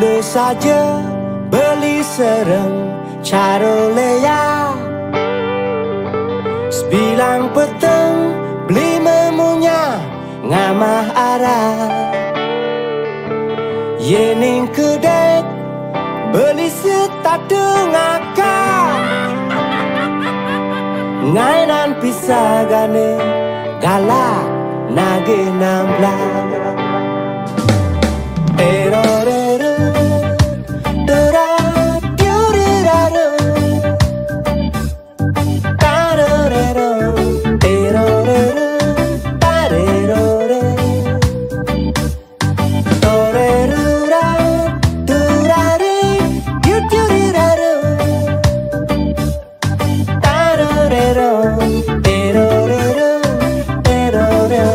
Mula saja beli sereng Carolea, 9 peteng beli memunya ngamah arah. Yening kedek beli setadeng akak, ngainan pisagane galak nage 16. Erorero dera diuriraru, tarorero erorero tarerore, torerura turare diuriraru, tarorero erorero erorore.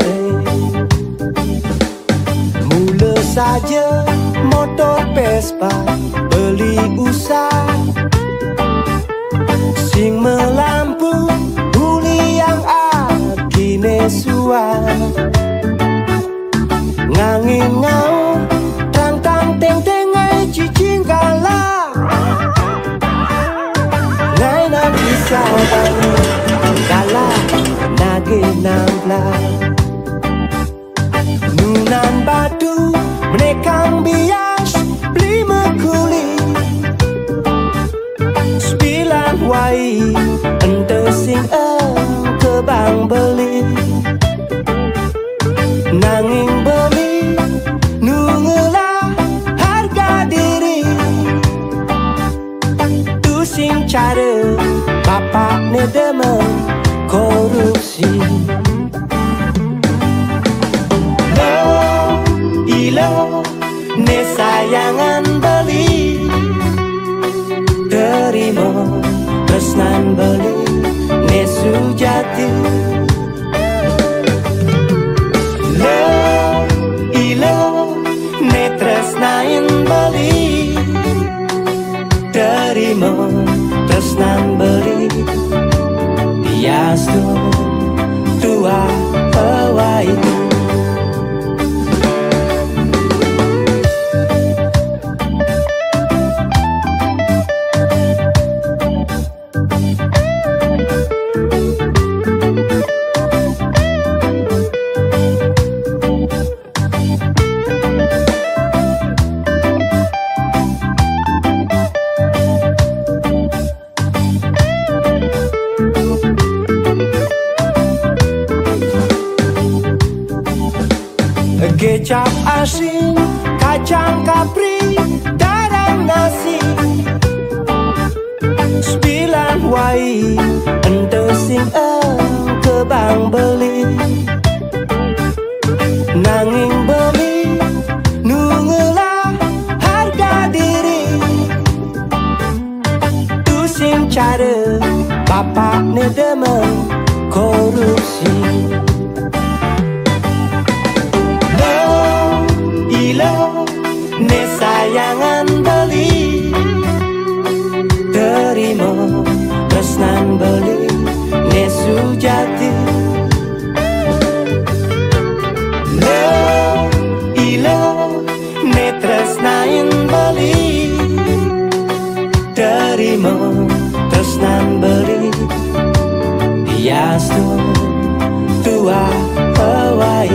Mula saja motor Vespa beli usah, sing melampu buli yang akine sua, ngangin ngau tang tang teng teng ai cicing gala, ngai na bisa bali gala nage 16. Nunan batu menekang bias beli mekuli, 9 wai ente sing kebang beli, nanging beli nungelah harga diri, tu sing cara bapak ne demen korupsi. Ilo ne sayangan beli, terima tresnan beli ne sujati. Ilo ne tresnain beli, terima tresnan beli. Bias tua awai. Kecap asin, kacang kapri, darang nasi, 9 wai ente sing kebang beli, nanging beli nungelah harga diri, tu sing cara bapak ne demen korupsi. Ilo ne sayangan beli, terima tresnan beli ne sujati. Ilo ne tresnain beli, terima tresnan beli. Bias tua awai.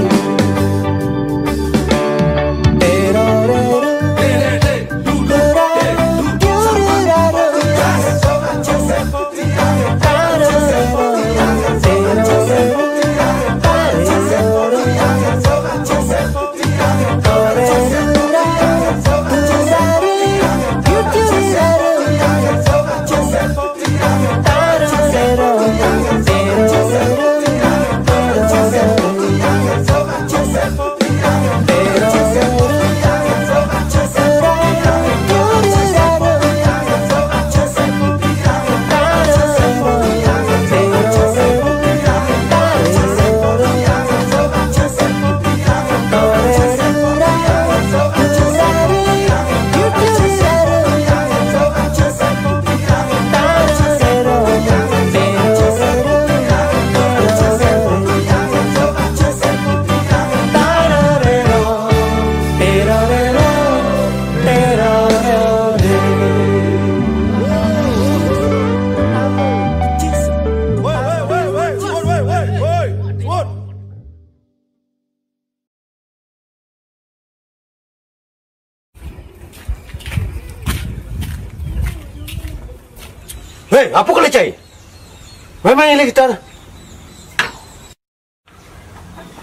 Hei, apa kau lecai? Memang ini kita.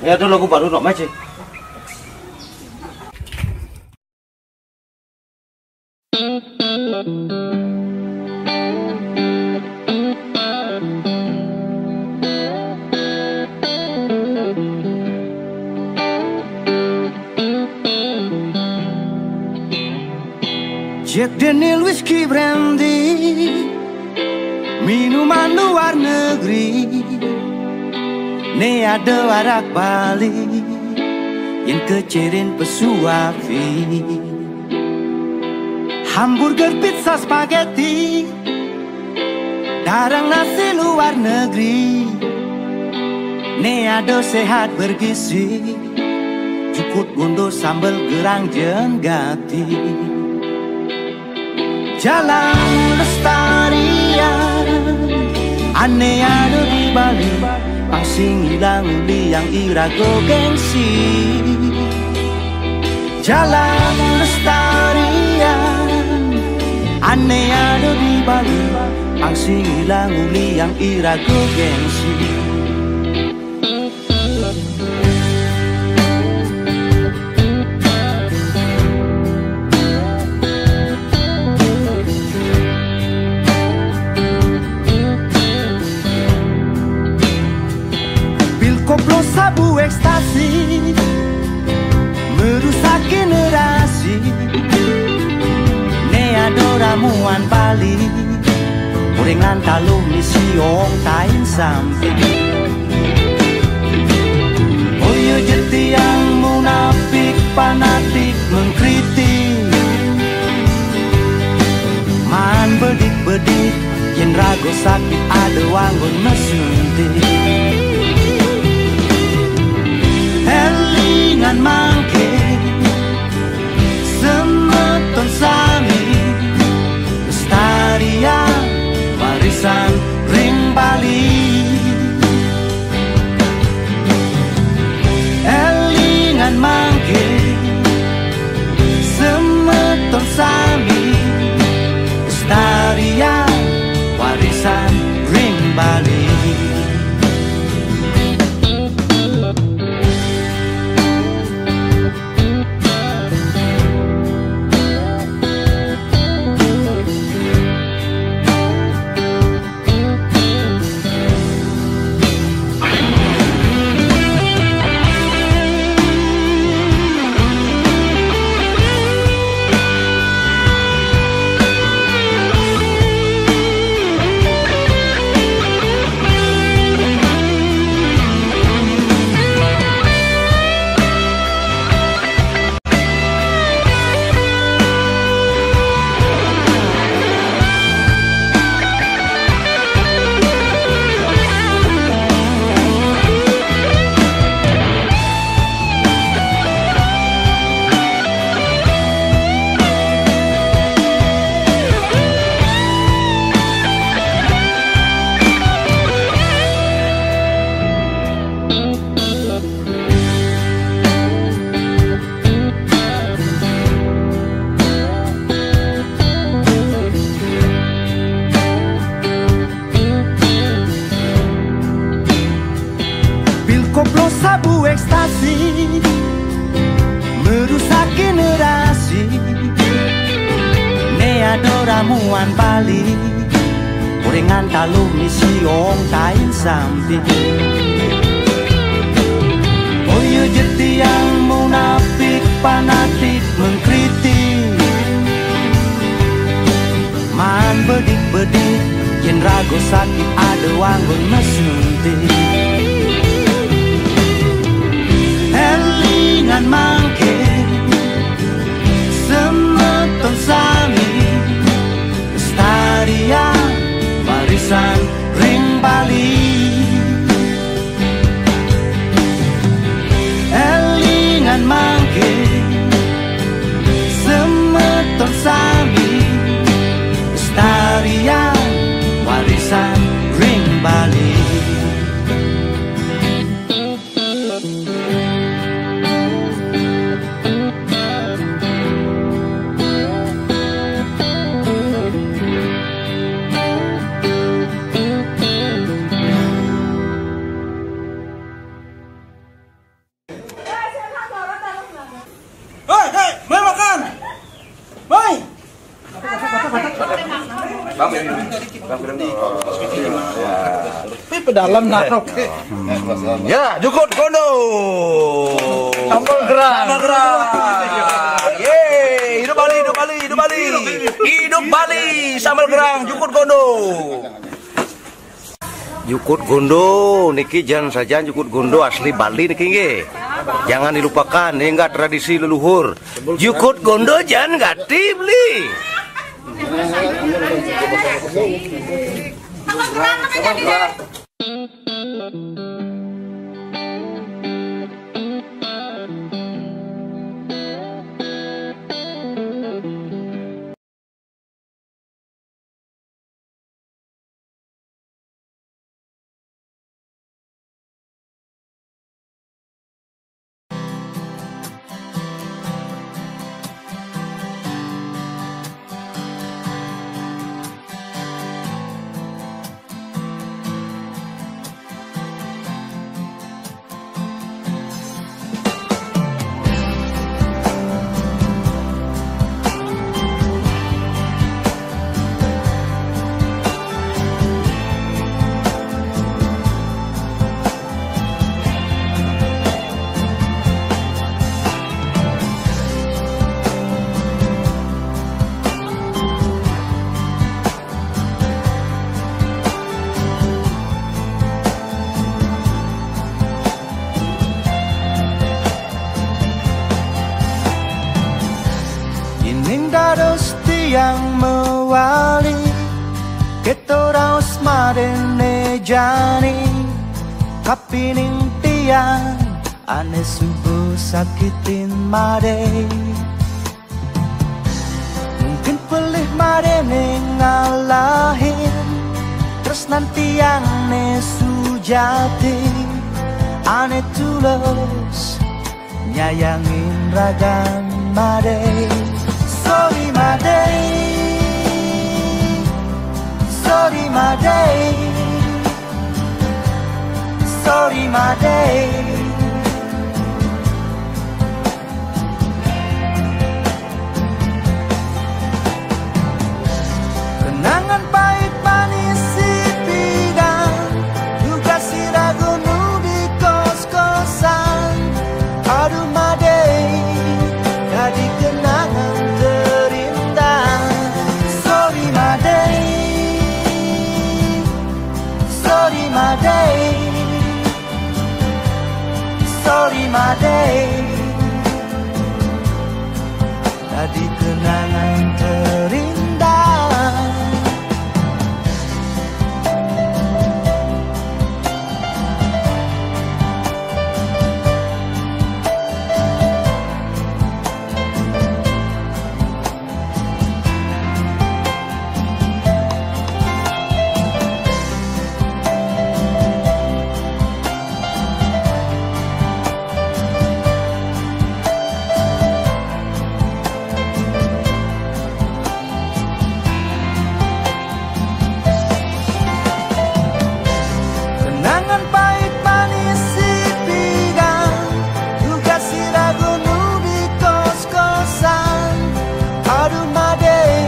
Ya tu lagu baru nak macam. Jack Daniel Whiskey Brandy, minuman luar negeri. Ne ada arak Bali yang kecirin pesuafi, hamburger, pizza, spaghetti, darang nasi luar negeri. Ne ada sehat bergizi, cukut gondo sambal gerang jenggati. Jalan lestarian, aneh ada di Bali, pangsing hilang uli yang irago gengsi. Jalan lestarian, aneh ada di Bali, pangsing hilang uli yang irago gengsi. Koplo sabu ekstasi merusak generasi. Ne ada ramuan Bali, gorengan talu misi ong tain samping. Oh yo jeti yang munafik fanatik mengkritik, man bedik-bedik yen rago sakit ada wanggon mesuntik. Elingan mangke semeton sami, lestarian warisan ring Bali. Elingan mangke semeton sami, lestarian warisan ring Bali. Koplo sabu ekstasi merusak generasi. Ne ada ramuan Bali, gorengan talu misi ong tain samping. Oh yo jeti yang munafik fanatik mengkritik, man bedik-bedik yen rago sakit ada wanggon mesuntik. Elingan mangke semeton sami, lestarian warisan ring Bali. Elingan mangke semeton sami, lestarian warisan ring Bali. Tapi pedalam narok. Ya, Jukut Gondo. Sambal gerang. Yeay, hidup Bali. Hidup Bali, sambal gerang, Jukut Gondo. Jukut Gondo niki jangan saja Jukut Gondo asli Bali niki nggih. Jangan dilupakan, ini enggak tradisi leluhur. Jukut Gondo jangan ganti beli. Dados tiang mewali ketoraos marene jani kapining tiang ane subuh sakitin mare mungkin pelih marene ngalahin terus nanti ane sujati ane tulus nyayangin ragan mare. Sorry my day, sorry my day, sorry my day. Kenangan pahit manis si pidang, juga si ragu di kos-kosan. Aduh my day, jadi kenangan terindah. Sorry my day, sorry my day, sorry my day. Jadi kenangan terindah. Kenangan pahit manis si pidang, juga si ragu di kos-kosan. Aduh my day,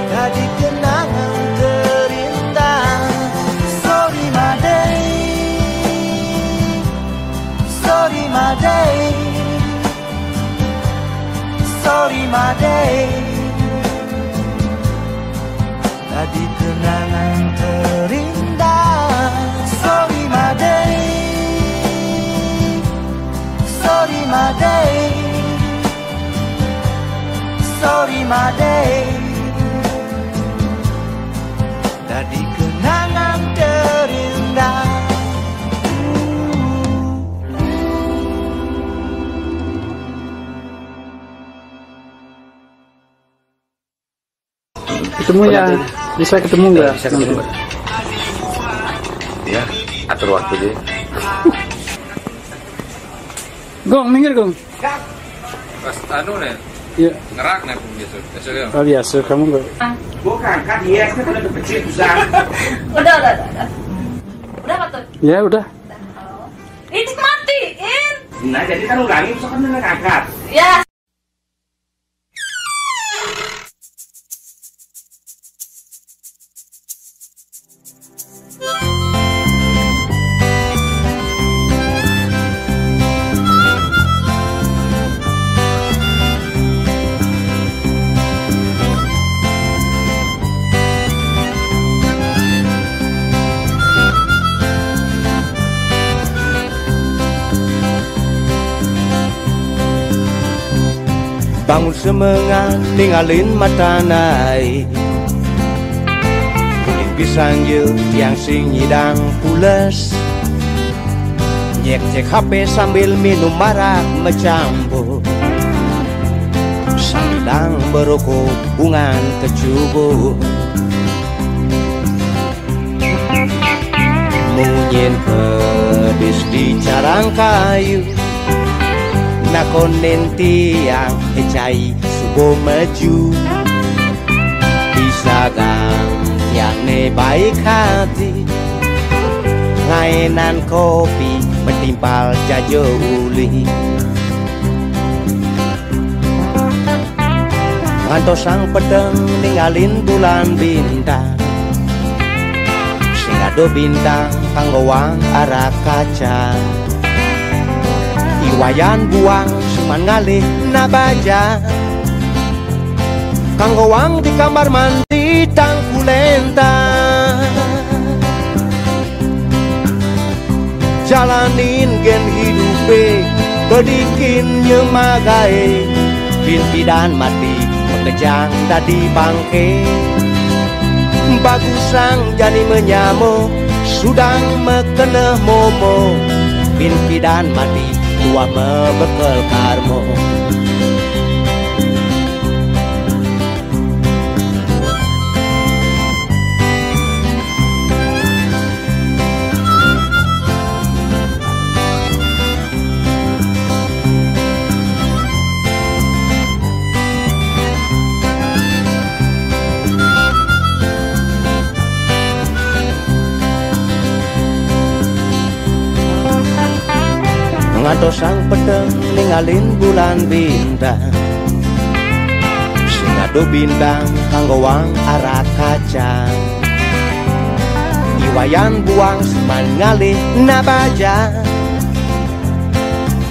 jadi kenangan terindah. Sorry my day, sorry my day, sorry my day. Jadi kenangan terindah. Sorry my day, sorry my day, sorry my day. Jadi kenangan terindah. Ketemu ya, bisa ketemu nggak? Bisa ketemu. Ya, atur waktu deh. Gong, minggir gong. Pas anu nih, Ya, ngerak nih biasa ya. oh biasa kamu nggak. Bukan, kan hias kan udah kecil susah. Udah. Udah apa tuh? Ya udah. Ini matiin. Nah, jadi kan ulangi, misalkan udah ngangkat. Ya. bangun semangat ninggalin mata naik kuning pisang yang sing nyidang pules cek HP sambil minum marak mecampur sambil berokok bungan kecubur munyin kedis di carang kayu nakonen tiang ecai subuh maju bisa gang yakne baik hati ngainan kopi metimpal jajo uli ngantos sang pedeng ninggalin bulan bintang sing ado bintang kanggo wang arah kaca iwayan buang seman ngalih nabaja kanggo wang di kamar mandi tangkulenta jalanin gen hidupe bedikin nyemagai pimpidan mati mengejang dadi bangke bagusang jadi menyamo sudang mekeneh momo pimpidan mati tua mebekel karmo ngantos sang pedeng ninggalin bulan bintang sing ado bintang kanggo wang arah kaca iwayan buang seman ngalih nabaja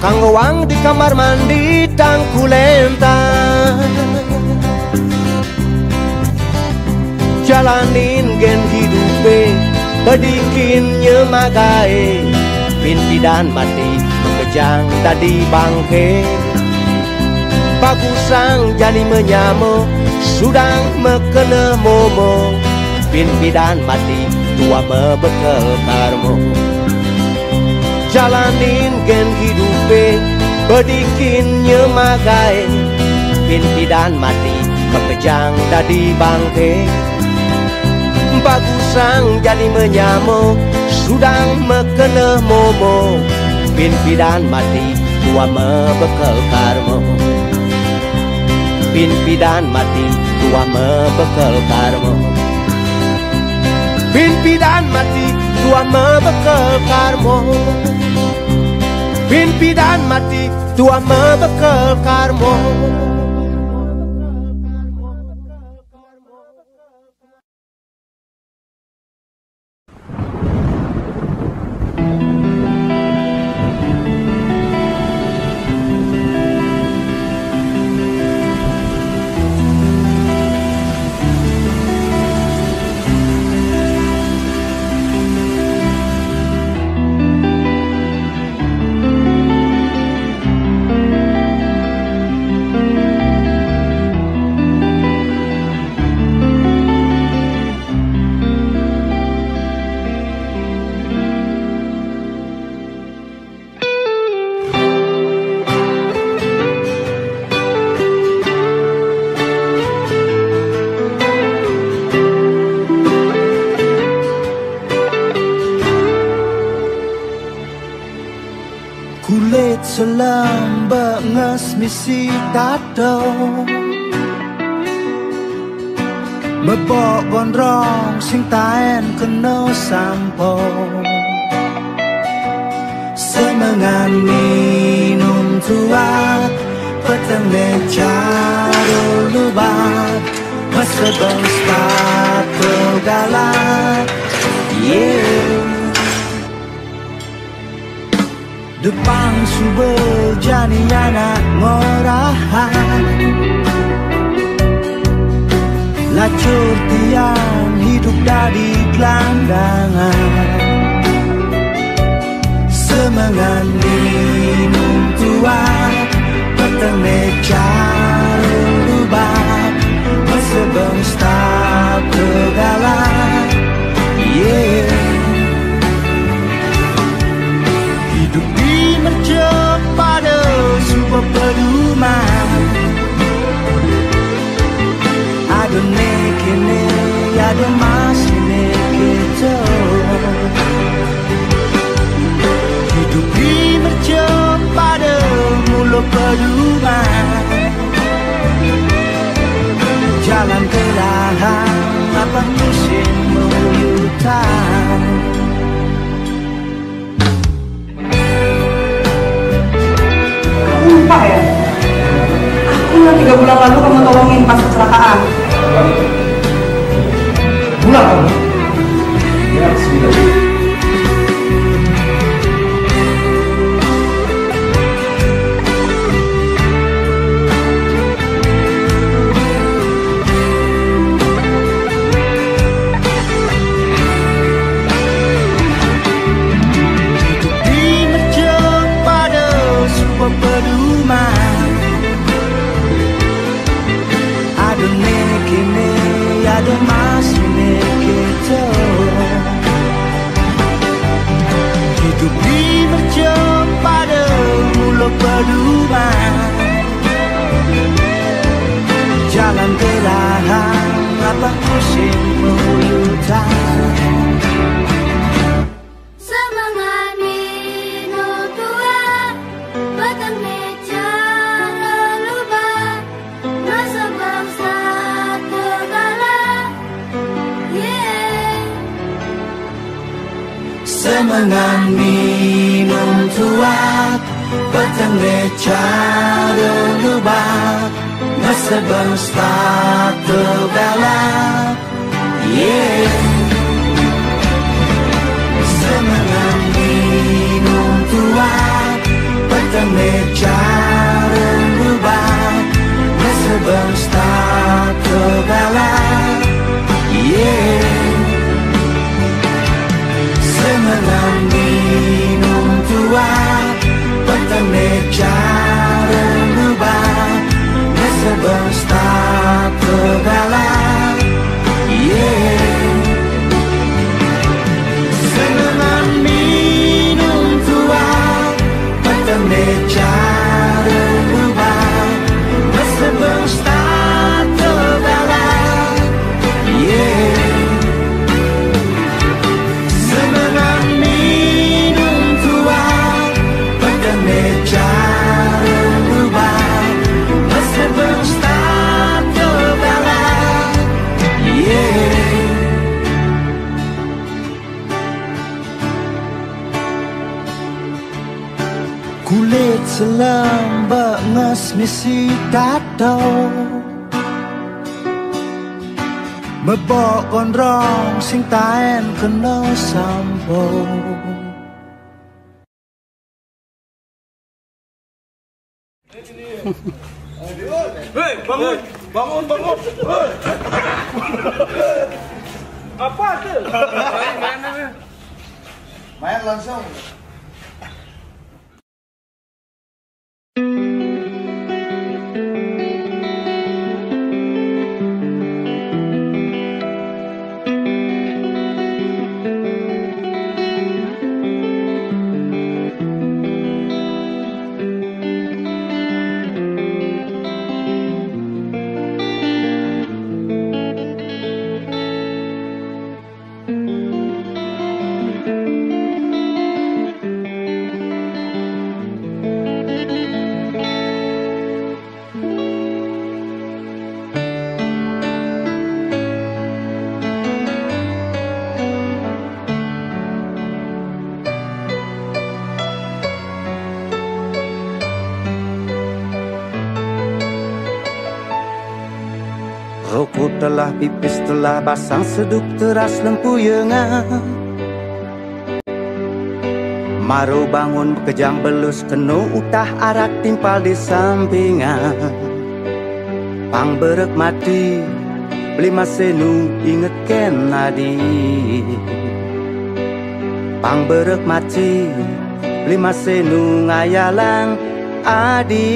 kanggo wang di kamar mandi tangkulenta jalanin gen hidupe bedikin nyemagai pimpidan mati mengejang tadi bangke bagusang jadi menyamo sudang mekene momo pimpidan mati tua mebekel karmo jalanin gen hidupe bedikin nyemagai pimpidan mati mengejang tadi bangke bagusang jadi menyamo sudang mekene momo pimpidan mati tua mebekel karmo pimpidan mati tua mebekel karmo pimpidan mati tua mebekel karmo pimpidan mati tua mebekel karmo Kulit selam benges misi tato Mebok gondrong sing taen kena sampo Semengan minum tua peteng lecaro lubat Masebeng sepatu galak Yeah Depan sube jani anak ngorahan Lacur tiang hidup dari gelandangan Semengan minum tua peteng lecah Hidup dimercep pada mulut pedoman, jalan perlahan apa musim menyutan. Kamu lupa ya? Aku yang 3 bulan lalu kamu tolongin pas kecelakaan. Bulan kamu. Ya, bismillah. Ada masih kita hidup dimercep pada mulut pedoman, jalan perlahan apa musim menyutan. Semangat minum tua, batang meja lelubah, masa bangsa semangat minum tuak, petang leca lelubah, masa bangsa tergalak. Semangat minum tuak, petang leca lelubah, masa bangsa tergalak. Semangat minum tuak, petang meja berubah, masa bangsa tergalak. Semangat minum tuak, petang meja berubah, masa bangsa tergalak. Semangat minum tuak, petang meja berubah, masa bangsa tergalak. Kulit selambak nges misi tato, mebok gondrong sing taen kena sampo. Hei, bangun, bangun, bangun. Apa tuh? Main langsung. Rokok telah pipis telah basang seduk teras lempuyengan. Maru bangun bekejang belus kenu utah arak timpal di sampingan. Pang berek mati beli masenu inget ken nadi. Pang berek mati beli masenu ngayalang adi.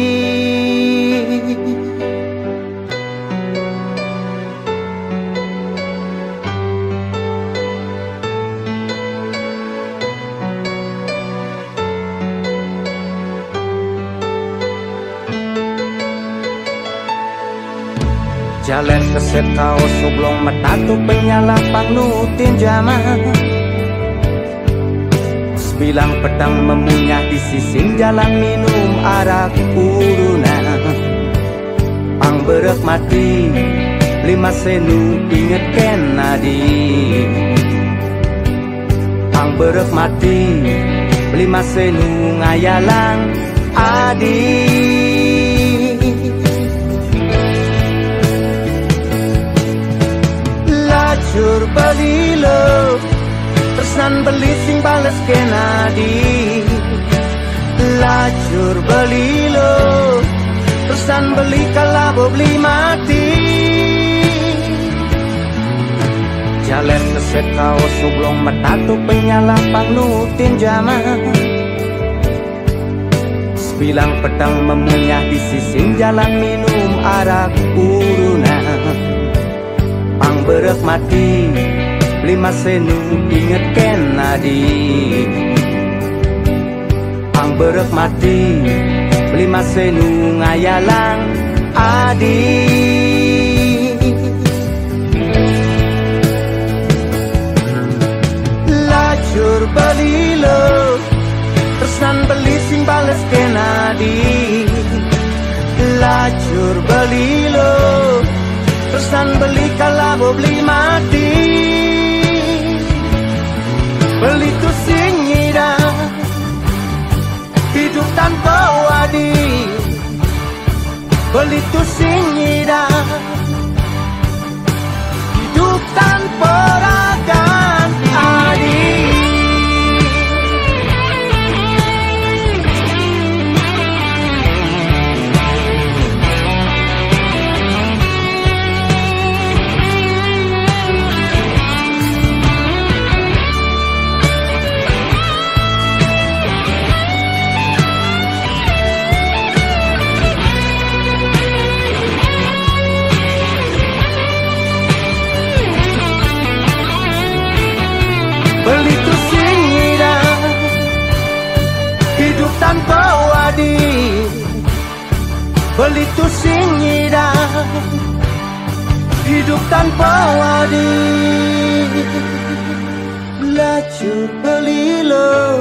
Jalan keset kaos sublong metatu penyala pangnutin zaman. Sebilang pedang memunyah di sising jalan minum arak urunan. Pang berek mati lima senu inget Kennedy. Pang berek mati lima senu ngayalang adi. Lacur belilo tersan beli sing bales Kennedy. Lacur belilo tersan beli kalabo beli mati. Jalan keset kaos sublong metatu penyala pangnutin zaman. Sebilang pedang memunyah di sising jalan minum arak urunan. Pang berek mati lima senu inget Kennedy. Pang berek mati lima senu ngayalang adi. Lacur belilo tersan beli sing bales Kennedy. Lacur belilo tersan beli kalabo beli mati. Beli tu sing ngida hidup tanpa wadi. Beli tu sing ngida hidup tanpa ragan adi. Beli tu singida hidup tanpa wadi. Beli tu singida hidup tanpa wadi. Lacur belilo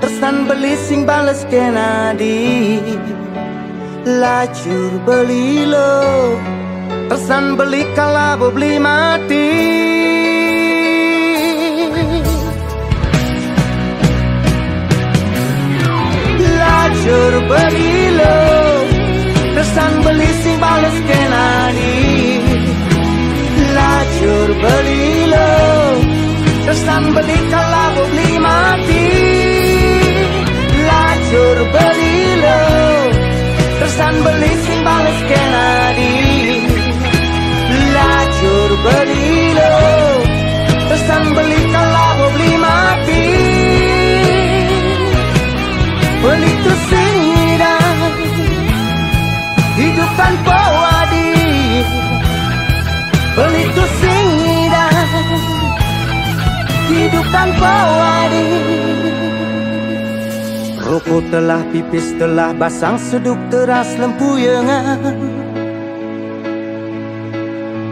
tersan beli sing bales Kennedy. Lacur belilo tersan beli kalabo beli mati. Lacur belilo tersan beli sing bales Kennedy. Lacur belilo tersan beli kalabo beli mati. Lacur belilo tersan beli sing bales Kennedy. Lacur belilo tersan beli kalabo beli mati. Beli tu singida hidup tanpa wadi. Beli tu singida hidup tanpa wadi. Rokok telah pipis telah basang seduk teras lempuyengan.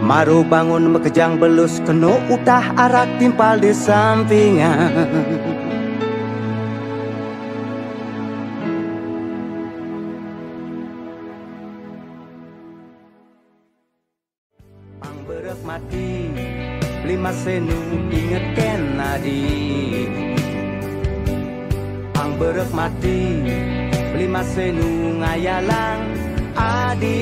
Maru bangun mekejang belus kena utah arak timpal di sampingan. Berek mati lima senu inget Kennedy. Pang berek mati lima senu ngayalang adi.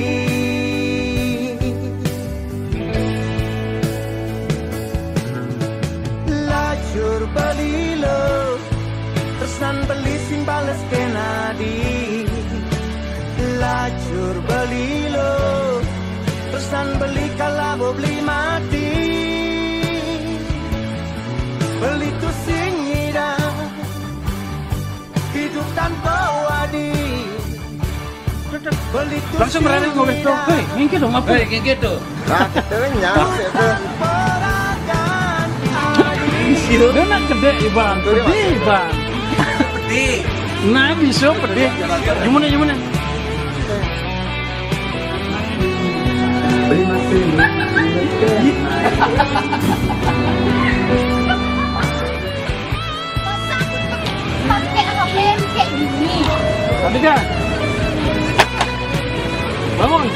Lacur belilo tersan beli sing bales Kennedy. Lacur belilo tersan beli kalabo beli mati. Beli tu singida hidup tanpa wadi. Beli tu langsung berani ngomong tuh, hei, ngingkit dong, apa? Hei, ngingkit tuh. Nah, ternyata itu. Udah nak gede Iban, pedih Iban. Pedih. Nah bisa pedih. Gimana? pakai HP kayak gini. Kandika, bangun.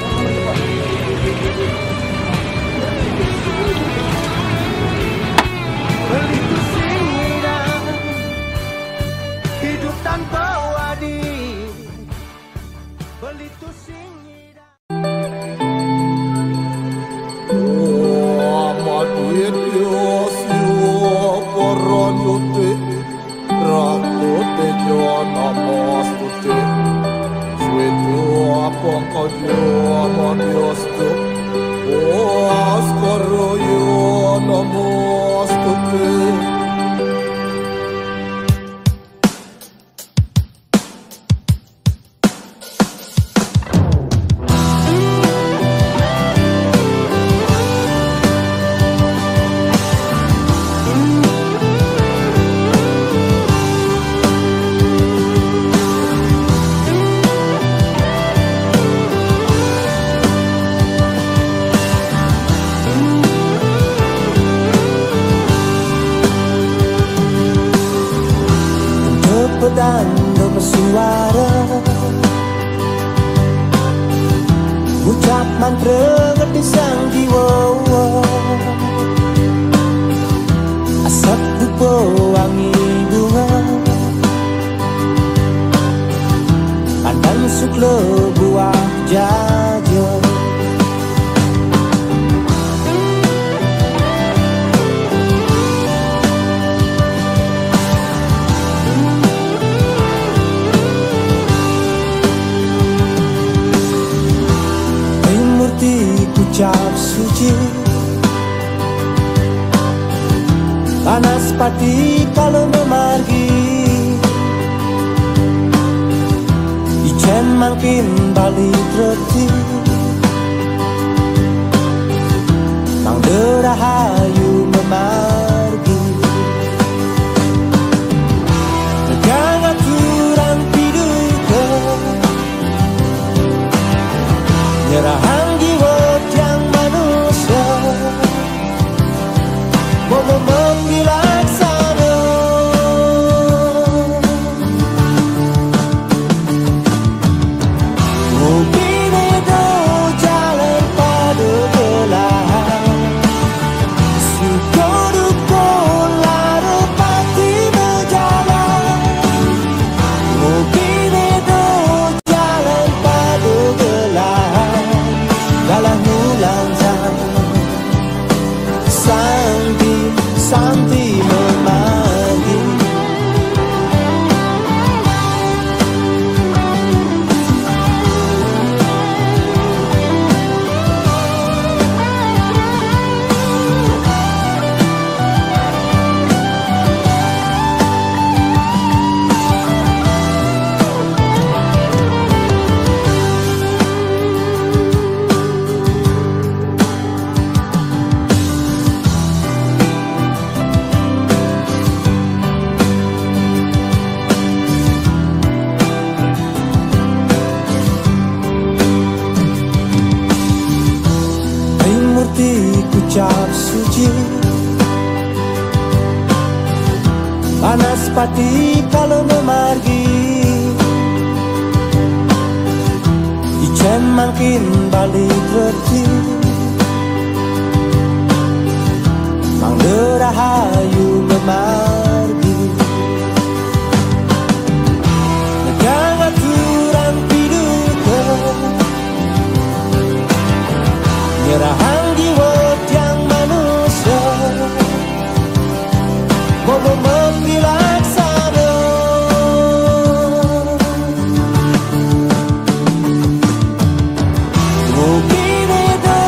Belitu singira hidup tanpa wadi. Belitu singira. Amadit Dios yo koron yote rakote yo namaste sueto apong kayo amon Dios to askoro yo namaste. Pedang bersuara ucap mantra ngetisang jiwa asap dupa wangi bunga pandang sukle buah jaja ucap suci panas pati kalau memargi ijen makin balik reti mang derahayu memargi jangan kurang piduka nyerahan jiwa yang manusia mau menggilaksana mungkin itu jalan pada belahan syukur lalu pasti berjalan mungkin itu jalan pada belahan galah nulang Santi memanggil ucap suci panas pati kalau memargi ijen makin balik reti mang derahayu memargi negara kurang piduka nyerahan jiwa yang manusia mau menggilaksana mungkin itu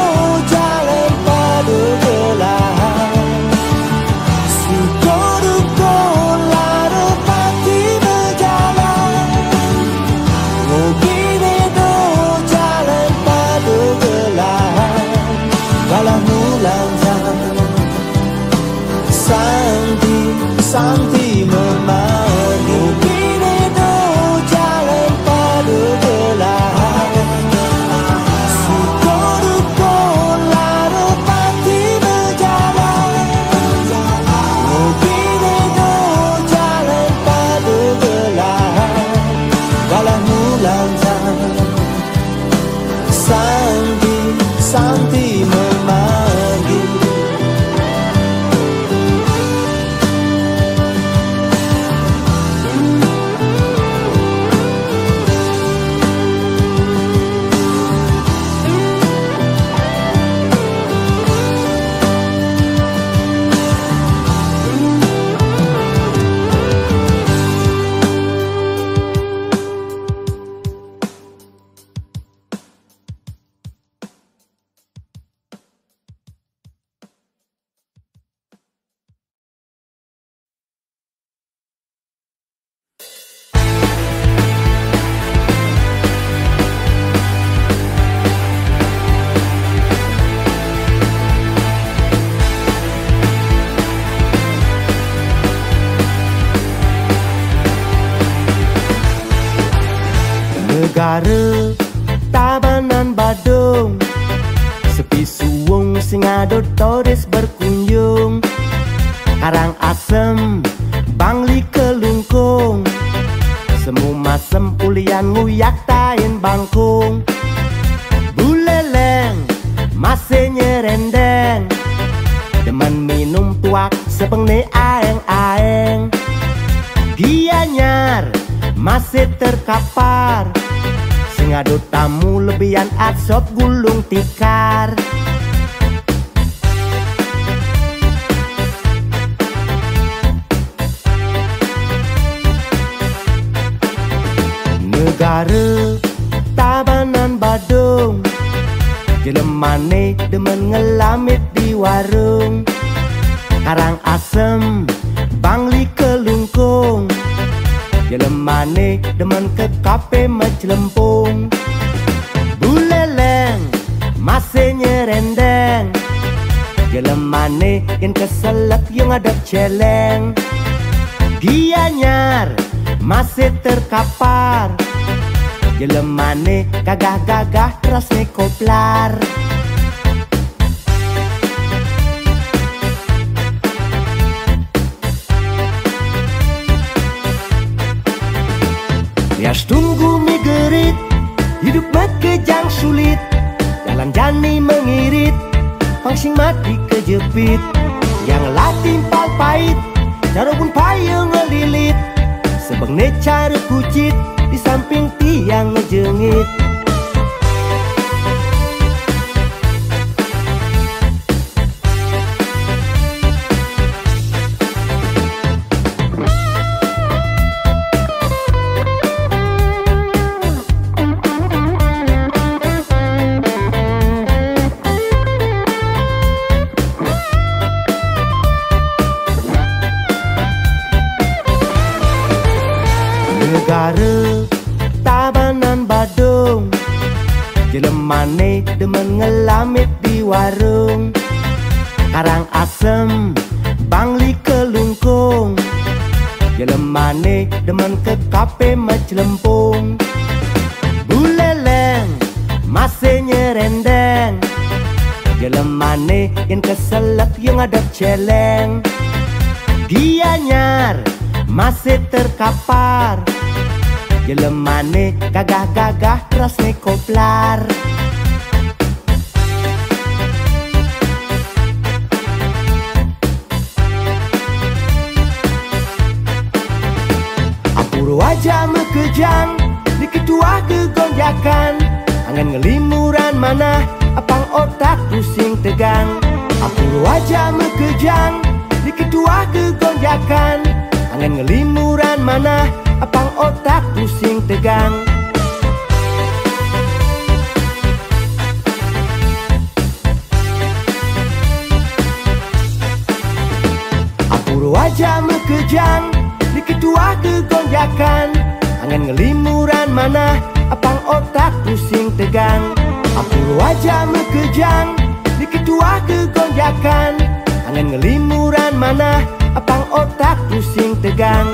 jalan pada belahan syukur Negara Tabanan Badung, sepi suwung sing ado turis berkunjung. Karang asem Bangli Kelungkung, semu masem ulian nguyak tain bangkung. Buleleng masih nyerendeng, demen minum tuak sepengne aeng-aeng. Gianyar masih terkapar, sing ado tamu lebihan asop gulung tikar. Negara Tabanan Badung, jelemane demen ngelamit di warung. Karang asem Bangli Kelungkung, jelemane demen ke kafe Mecelempung. Buleleng masih nyerendeng, jelemane yang keselak yang ada celeng. Gianyar masih terkapar, jelemane gagah-gagah rasne koplar. Lias tunggu migerit, hidup makejang sulit, jalan jani mengirit, pangsing mati kejepit. Yang latimpal pahit, carobun payung ngelilit, sebengne cara kucit di samping tiang ngejengit. Negara Tabanan Badung, jelemane demen ngelamit di warung. Karang asem Bangli Kelungkung, jelemane demen ke kafe Mecelempung. Buleleng masih nyerendeng, jelemane yang keselak yang ada celeng. Gianyar masih terkapar, jelemane gagah-gagah rasne koplar. Apuro aja mekejang, di kedua kegonjakan, angan ngelimuran mana, apang otak pusing tegang. Apuro aja mekejang, di kedua kegonjakan, angan ngelimuran mana, apang otak pusing tegang. Apuro aja mekejang, di kedua kegonjakan, angan ngelimuran mana, apang otak pusing tegang. Apuro aja mekejang, di kedua kegonjakan, angan ngelimuran mana, apang otak pusing tegang.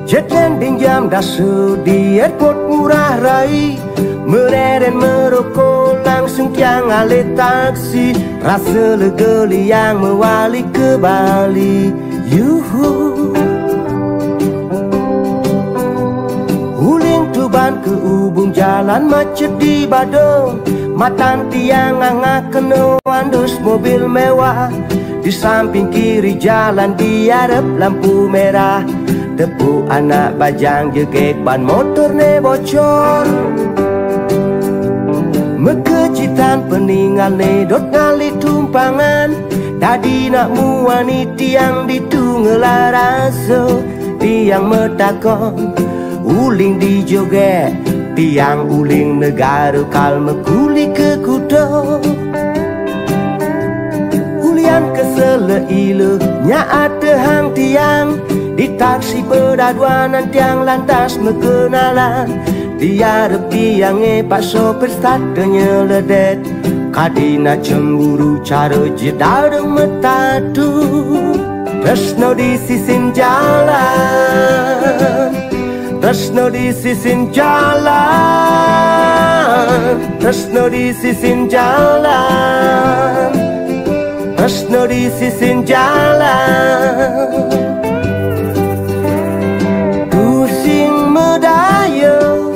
Jet landing jam dah di airport ngurah rai, mereren merokok langsung tiang ale taksi, rasa lega yang mewali ke Bali. Yuhu, uling tuban ke ubung jalan macet di Badung, matan tiang angak kena andus mobil mewah. Di samping kiri jalan diarep lampu merah, tepu anak bajang jegek ban motor ne bocor. Mekecitan peninggal ne dot ngali tumpangan, tadi nak muani tiang ditunggal rasa. Tiang metakon uling di joget, tiang uling negara kal mekuli ke kudo. Ulian kesele ilu nyaat hang tiang, di taksi berdaduanan tiang lantas mengenalan. Diarep tiange pak sopir start nyeledet, kadina cemburu cara jedar metatu. Tresno di sisin jalan, tresno di sisin jalan, tresno di sisin jalan, tresno di sisin jalan. Pusing medayo,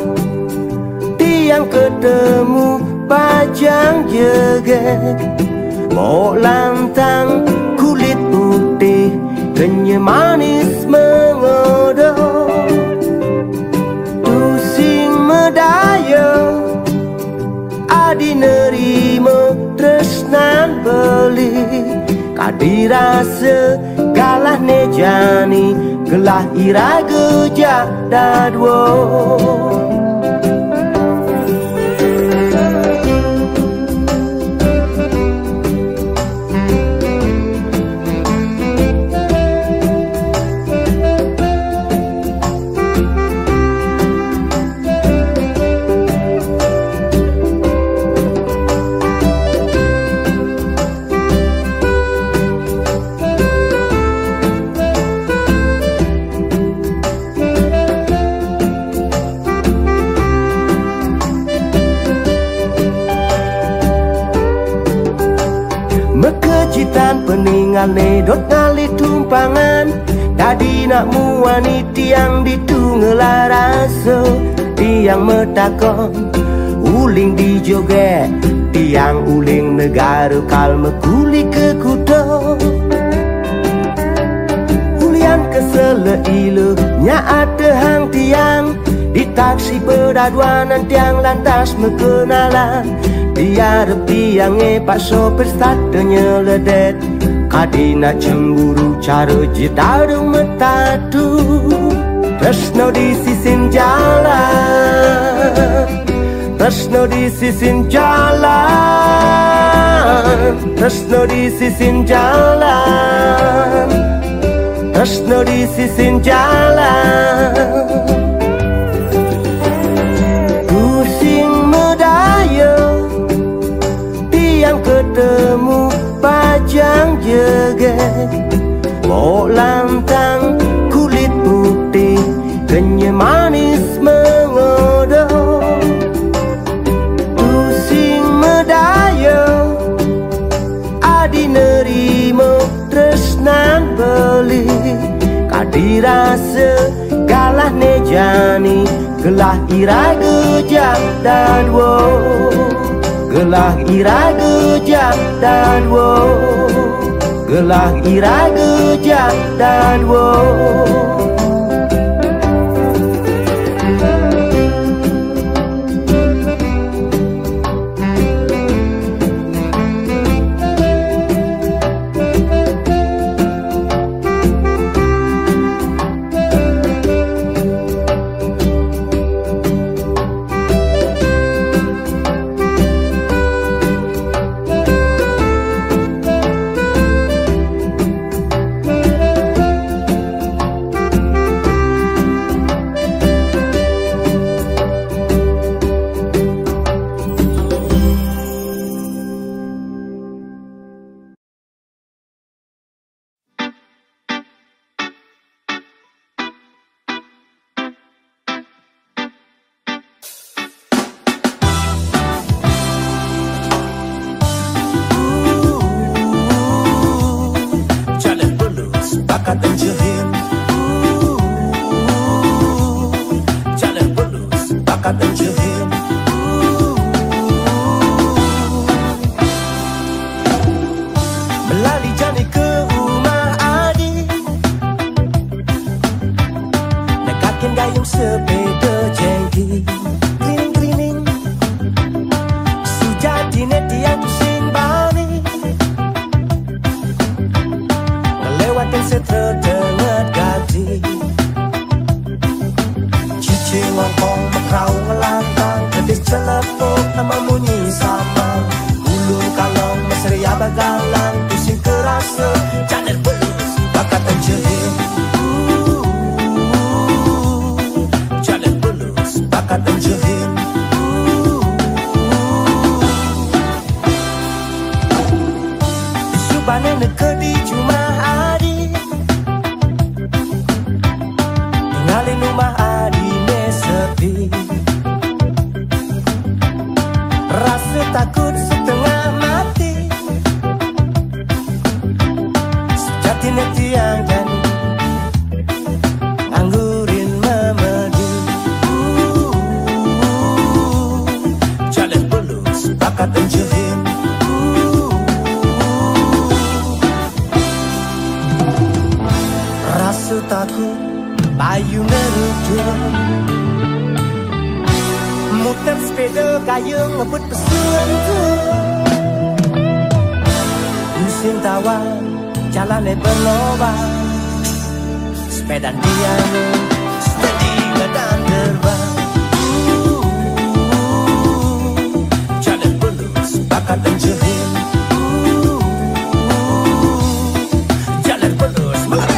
tiang ketemu bajang jegek, mau lantang kulit putih, kenyal manis mengodok. Pusing medayo, adi nerimo tresnan beli, kadirasa galah nejani, gelah ira gejak dadwo. Mekecitan peninggal ne dot ngali tumpangan, tadi nak muani tiang ditunggal rasa. Tiang metakon uling di joget, tiang uling negara kal mekuli ke kudo. Ulian kesele ilu nyaat hang tiang, di taksi berdaduanan tiang lantas mengenalan. Diarep tiange pak sopir start nyeledet, kadina cemburu cara jedar metatu. Tresno di sisin jalan, tresno di sisin jalan, tresno di sisin jalan, tresno di sisin jalan. Pusing medayo, tiang ketemu bajang jegek, mau lantang kulit putih, kenyal manis mengodok. Pusing medayo, adi nerimo tresnan beli, kadirasa galah nejani, gelah ira gejak dadwo, gelah ira gejak dadwo, gelah ira gejak dadwo. bakat dan jahil. Melali jani ke rumah adik, nekakin gayung sepeda jengki, keliling-keliling sujati neti yang pusing balik, ngelewatin setra dengar gaji, cici ngongkong mekrau ngelantang, kedis celepuk nama munyi sama, ulung kalong mesria bagalang, pusing kerasa jalan belus bakat dan jahil. Jalan belus bakat dan jahil. Subane neke di cuma adi, tinggalin rumah adi ne sepi, rasa takut setengah mati, sejati neti yang jani anggurin memedi. Jalan belus bakat dan jahil. Rasa takut bayu neruduk, muter sepeda gayung ngebut pesuan tu, musim tawar jalan berlobang, sepeda dia steady ngedan terbang. Jalan belus bakat dan jahil. Jalan belus mari.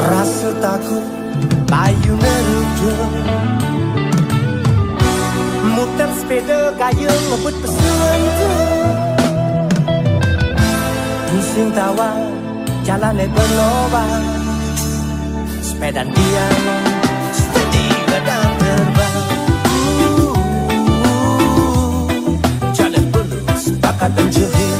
Rasa takut bayu neruduk, muter sepeda gayung ngebut pesuan tu, musim tawar jalan berlobang, sepeda dia steady ngedan terbang. Jalan belus bakat dan jahil.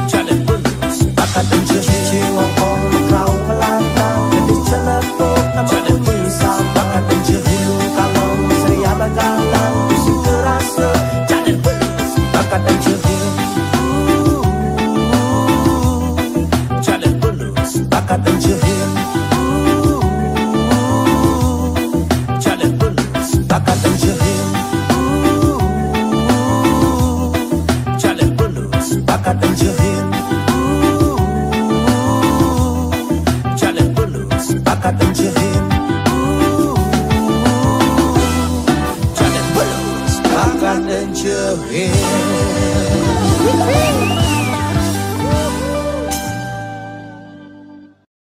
Jalan belus bakat dan jahil. Cici ngongkong mekrau melantang, kedis celepuk nama bunyi sam, bakat dan jahil. Kalau mesria bagalang, pusing kerasa jalan belus bakat dan jahil. Jalan belus bakat dan jahil. Jalan belus bakat dan jahil. Jalan belus bakat dan jahil. Jalan belus bakat dan jahil.